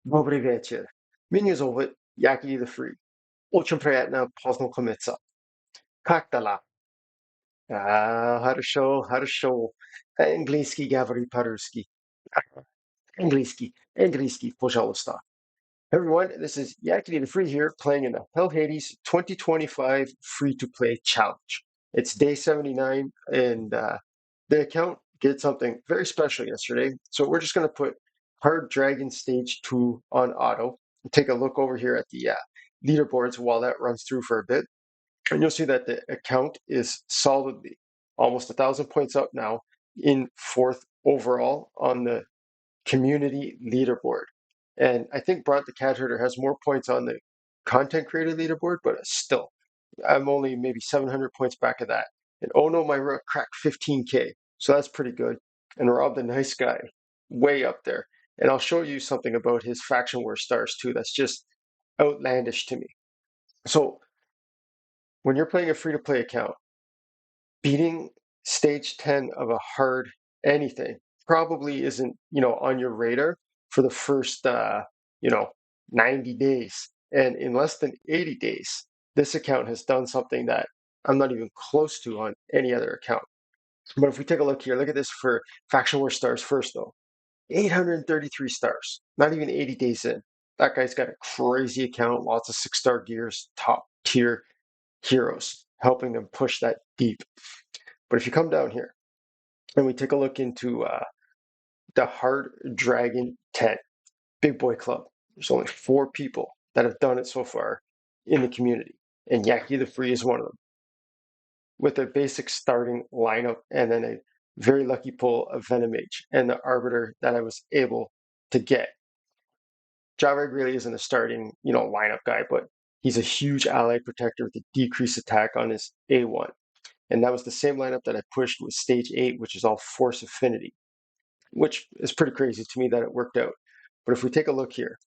Dobry wieczór. Mnie zовут Yaki the Free. Очень приятно познакомиться. Как дела? Хорошо, хорошо. Английский говори по-русски. Английский, пожалуйста. Hey everyone, this is Yakety the Free here, playing in the Hell Hades 2025 free-to-play challenge. It's day 79, and the account did something very special yesterday. So we're just going to put Hard Dragon Stage 2 on auto and take a look over here at the leaderboards while that runs through for a bit. And you'll see that the account is solidly almost 1,000 points up now in fourth overall on the community leaderboard. And I think Brought the Cat Herder has more points on the content creator leaderboard, but still, I'm only maybe 700 points back of that. And oh no, my rook cracked 15K. So that's pretty good. And Rob the Nice Guy, way up there. And I'll show you something about his Faction War stars too that's just outlandish to me. So when you're playing a free to play account, beating stage 10 of a hard anything probably isn't, on your radar for the first, 90 days. And in less than 80 days, this account has done something that I'm not even close to on any other account. But if we take a look here, look at this for Faction War stars first, though. 833 stars, not even 80 days in. That guy's got a crazy account, lots of 6-star gears, top tier heroes, helping them push that deep. But if you come down here and we take a look into the Hard Dragon 10 Big Boy Club, there's only 4 people that have done it so far in the community, and Yaki the Free is one of them, with a basic starting lineup and then a very lucky pull of Venomage and the Arbiter that I was able to get. Javreg really isn't a starting, lineup guy, but he's a huge ally protector with a decreased attack on his A1. And that was the same lineup that I pushed with stage 8, which is all Force Affinity, which is pretty crazy to me that it worked out. But if we take a look here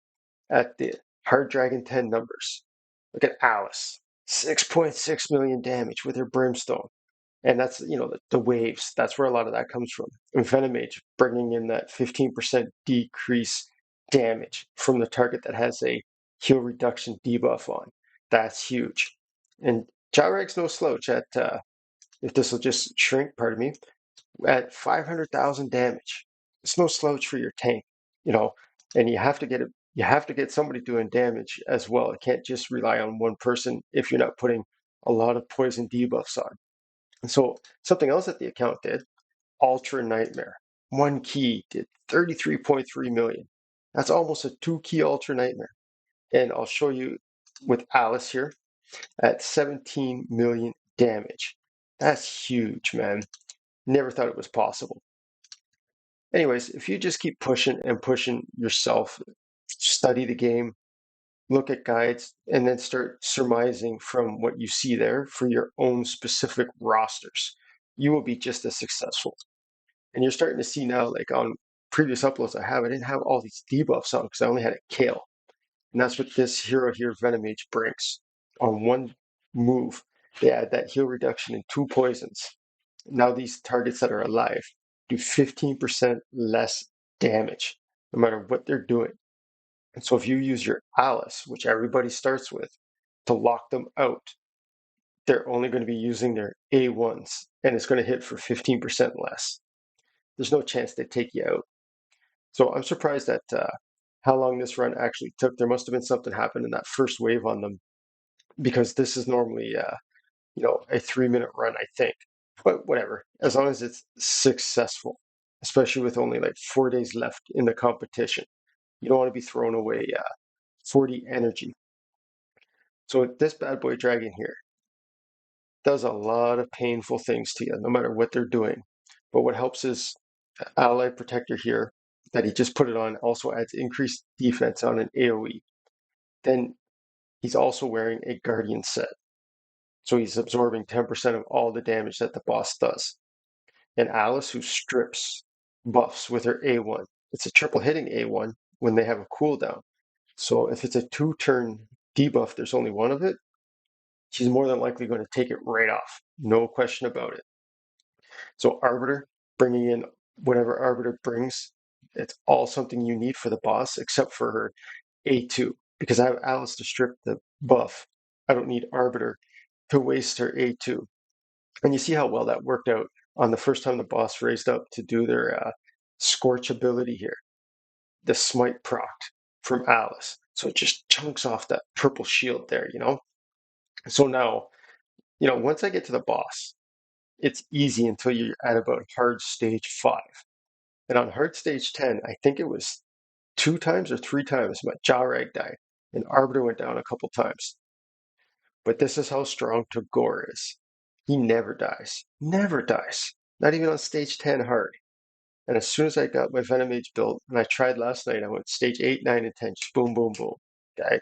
at the Hard Dragon 10 numbers, look at Alice, 6.6 million damage with her Brimstone. And that's, the waves. That's where a lot of that comes from. And Venomage bringing in that 15% decrease damage from the target that has a heal reduction debuff on. That's huge. And Jareg's no slouch at, if this will just shrink, pardon me, at 500,000 damage. It's no slouch for your tank, you know, and you have to get somebody doing damage as well. It can't just rely on one person if you're not putting a lot of poison debuffs on. And so something else that the account did, Ultra Nightmare. One key did 33.3 million. That's almost a 2 key Ultra Nightmare. And I'll show you with Alice here at 17 million damage. That's huge, man. Never thought it was possible. Anyways, if you just keep pushing and pushing yourself, study the game, look at guides, and then start surmising from what you see there for your own specific rosters, you will be just as successful. And you're starting to see now, like on previous uploads I didn't have all these debuffs on because I only had a Kale. And that's what this hero here, Venomage, brings. On one move, they add that heal reduction in 2 poisons. Now these targets that are alive do 15% less damage, no matter what they're doing. And so if you use your Alice, which everybody starts with, to lock them out, they're only going to be using their A1s, and it's going to hit for 15% less. There's no chance they take you out. So I'm surprised at how long this run actually took. There must have been something happened in that first wave on them, because this is normally a 3-minute run, I think. But whatever, as long as it's successful, especially with only like 4 days left in the competition. You don't want to be throwing away 40 energy. So this bad boy dragon here does a lot of painful things to you, no matter what they're doing. But what helps is Ally Protector here, that he just put it on, also adds increased defense on an AoE. Then he's also wearing a Guardian set. So he's absorbing 10% of all the damage that the boss does. And Alice, who strips buffs with her A1. It's a triple hitting A1 when they have a cooldown. So if it's a 2-turn debuff, there's only one of it, she's more than likely going to take it right off. No question about it. So Arbiter, bringing in whatever Arbiter brings, It's all something you need for the boss, except for her A2, because I have Alice to strip the buff. I don't need Arbiter to waste her A2. And you see how well that worked out on the first time the boss raised up to do their Scorch ability here. The Smite proc from Alice. So it just chunks off that purple shield there, you know? So now, once I get to the boss, it's easy until you're at about hard stage 5. And on hard stage 10, I think it was 2 times or 3 times my Jarrag died, and Arbiter went down a couple times. But this is how strong Tagore is. He never dies. Never dies. Not even on stage 10 hard. And as soon as I got my Venom Mage built, and I tried last night, I went stage 8, 9, and 10. Just boom, boom, boom. Okay?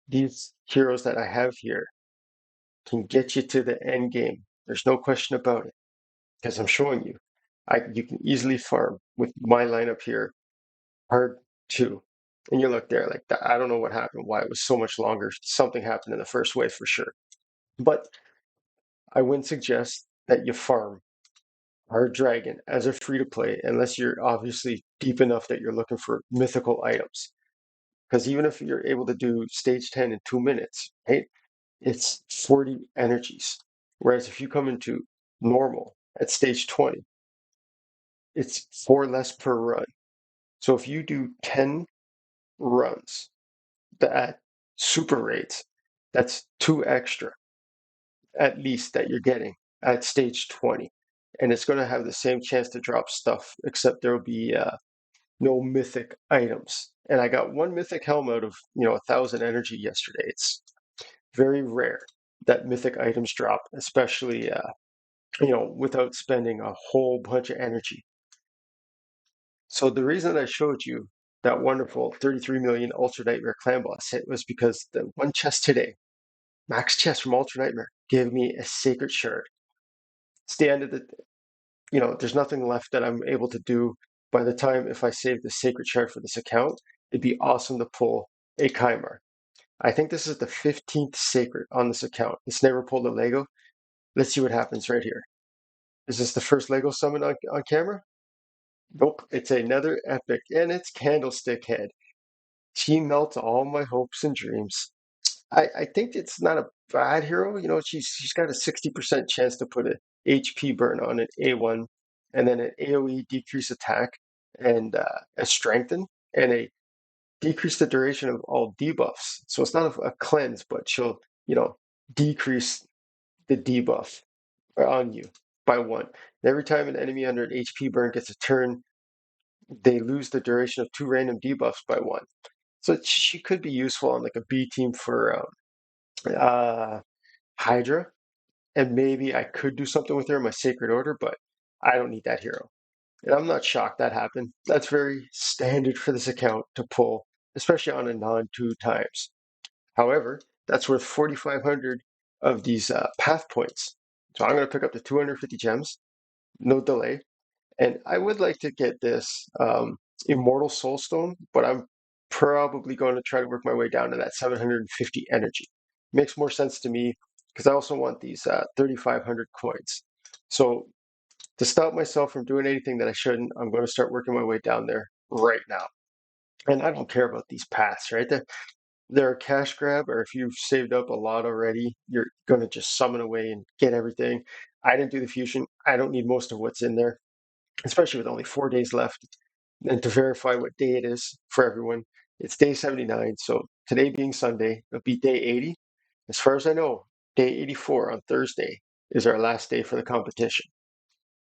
These heroes that I have here can get you to the end game. There's no question about it. Because I'm showing you. You can easily farm with my lineup here hard 2. And you look there, like, I don't know what happened, why it was so much longer. Something happened in the first wave for sure. But I wouldn't suggest that you farm hard dragon as a free to play unless you're obviously deep enough that you're looking for mythical items. Because even if you're able to do stage 10 in 2 minutes, right, it's 40 energies. Whereas if you come into normal at stage 20, it's 4 less per run. So if you do 10 runs at super rates, that's 2 extra at least that you're getting at stage 20. And it's going to have the same chance to drop stuff, except there will be no mythic items. And I got 1 mythic helm out of 1,000 energy yesterday. It's very rare that mythic items drop, especially without spending a whole bunch of energy. So the reason I showed you that wonderful 33 million Ultra Nightmare clan boss hit was because the one chest today, max chest from Ultra Nightmare, gave me a sacred shard. It's the end of the, there's nothing left that I'm able to do by the time if I save the sacred shard for this account. It'd be awesome to pull a Kymar. I think this is the 15th sacred on this account. It's never pulled a Lego. Let's see what happens right here. Is this the first Lego summon on camera? Nope, it's another epic, and it's Candlestick Head. She melts all my hopes and dreams. I think it's not a bad hero. She's got a 60% chance to put a HP burn on an A1, and then an AoE decrease attack, and a strengthen, and a decrease the duration of all debuffs. So it's not a cleanse, but she'll decrease the debuff on you by 1. And every time an enemy under an HP burn gets a turn, they lose the duration of 2 random debuffs by 1. So she could be useful on like a B team for Hydra, and maybe I could do something with her in my Sacred Order, but I don't need that hero. And I'm not shocked that happened. That's very standard for this account to pull, especially on a non-2 times. However, that's worth 4,500 of these path points. So I'm going to pick up the 250 gems, no delay. And I would like to get this Immortal Soulstone, but I'm probably going to try to work my way down to that 750 energy. Makes more sense to me because I also want these 3,500 coins. So to stop myself from doing anything that I shouldn't, I'm going to start working my way down there right now. And I don't care about these paths, right? They're a cash grab, or if you've saved up a lot already, you're going to just summon away and get everything. I didn't do the fusion. I don't need most of what's in there, especially with only 4 days left. And to verify what day it is for everyone, it's day 79. So today being Sunday, it'll be day 80. As far as I know, day 84 on Thursday is our last day for the competition.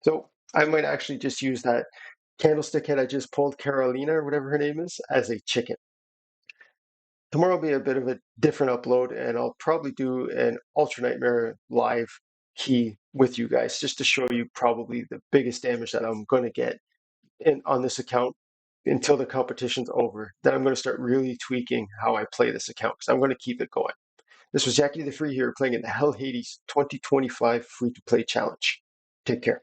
So I might actually just use that candlestick head I just pulled, Carolina or whatever her name is, as a chicken. Tomorrow will be a bit of a different upload, and I'll probably do an Ultra Nightmare live key with you guys just to show you probably the biggest damage that I'm going to get on this account until the competition's over. Then I'm going to start really tweaking how I play this account because I'm going to keep it going. This was Jackie the Free here playing in the Hell Hades 2025 free to play challenge. Take care.